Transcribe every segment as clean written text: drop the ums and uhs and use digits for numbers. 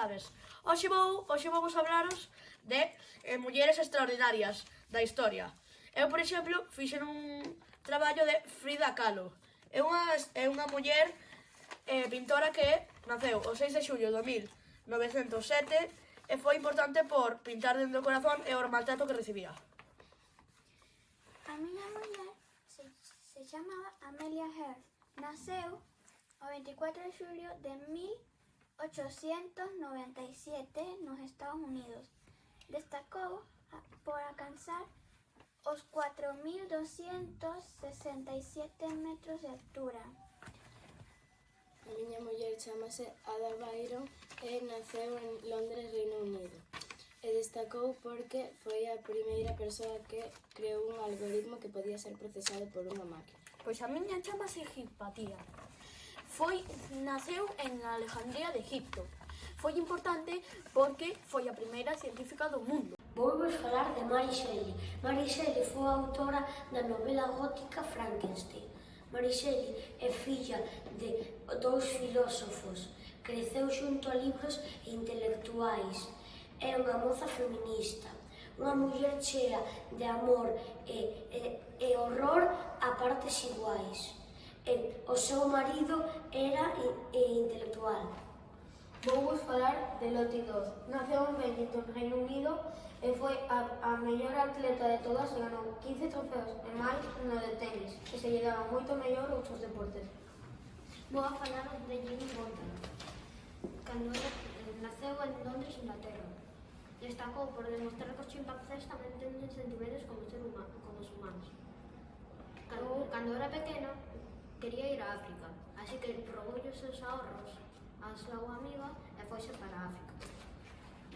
tardes. Hoxe vamos hablaros de mulleres extraordinarias da historia. Eu, por exemplo, fixen un traballo de Frida Kahlo. É unha muller pintora que naceu o 6 de xullo de 1907 e foi importante por pintar dentro do corazón e o maltrato que recibía. A miña muller se chamaba Amelia Earhart. Naceu o 24 de xulio de 1897 nos Estados Unidos. Destacou por alcanzar os 4.267 metros de altura. A miña muller chamase Ada Byron e naceu en Londres, Reino Unido. E destacou porque foi a primeira persoa que creou un algoritmo que podía ser procesado por unha máquina. Pois a miña chamase Hipatia. Naceu en Alejandría de Egipto. Foi importante porque foi a primeira científica do mundo. Vouvos falar de Mary Shelley. Mary Shelley foi a autora da novela gótica Frankenstein. Mary Shelley é filla de dous filósofos. Creceu xunto a libros e intelectuais. É unha moza feminista. Unha muller chea de amor e horror a partes iguais. O seu marido era intelectual. Vouvos falar de Lottie Dodds. Naceu en Wellington, Reino Unido, e foi a mellor atleta de todas e ganou 15 trofeos e máis no de tenis, que se lle daba moito mellor outros deportes. Vou a falar de Jane Goodall. Cando naceu en Londres, Inglaterra. Destacou por demostrar que os chimpancés tamén teñen sentimentos como os humanos. Cando era pequeno, quería ir a África, así que roboulle os seus ahorros a súa amiga e foise para África.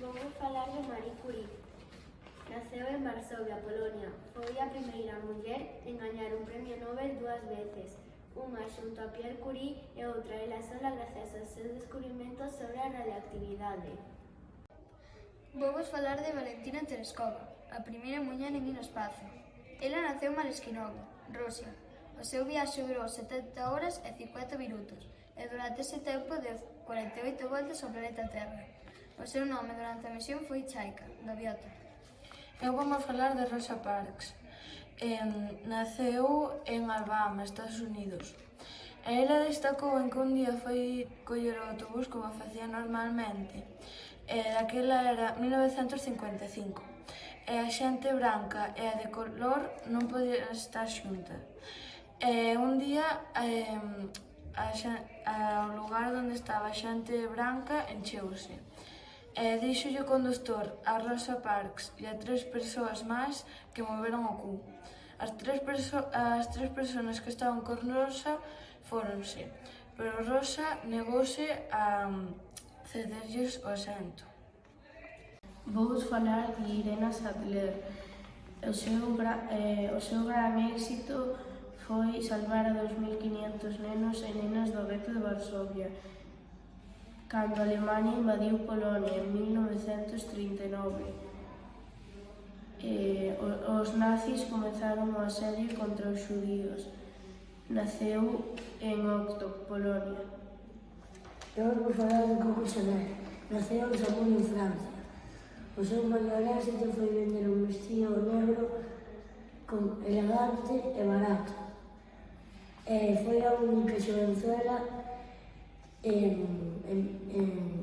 Vamos falar de Marie Curie. Naceu en Varsovia, Polonia. Foi a primeira muller en gañar un premio Nobel dúas veces, unha xunto a Pierre Curie e outra ela sola gracias aos seus descubrimentos sobre a radioactividade. Vamos falar de Valentina Tereskova, a primeira muller en ir ao espacio. Ela naceu en Maleskinovo, Rusia. O seu viaxe durou 70 horas e 50 minutos e durante ese tempo deu 48 voltas ao planeta Terra. O seu nome durante a misión foi Chaika, gaviota. Eu vamos falar de Rosa Parks. Naceu en Alabama, Estados Unidos. Ela destacou en que un día foi coller o autobús como facía normalmente. Daquela era 1955. E a xente branca e a de color non podían estar xuntas. Un día o lugar onde estaba a xente branca encheuse. Díxolle o conductor a Rosa Parks e a 3 persoas máis que moveron o cu. As tres persoas que estaban con Rosa fóronse, pero Rosa negouse a cederlles o asento. Vou falar de Irena Sattler. O seu gran éxito foi salvar a 2.500 nenos e nenas do gueto de Varsovia, cando Alemania invadiu Polonia en 1939. Os nazis comenzaron o asedio contra os xudíos. Naceu en Octo, Polonia. Eu vou falar de Coco Chanel. Naceu en Saumur, en Francia. O seu maior éxito foi vender un vestido negro elegante e barato. Foi a única xovenzuela en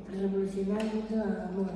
revolucionar o mundo da moda.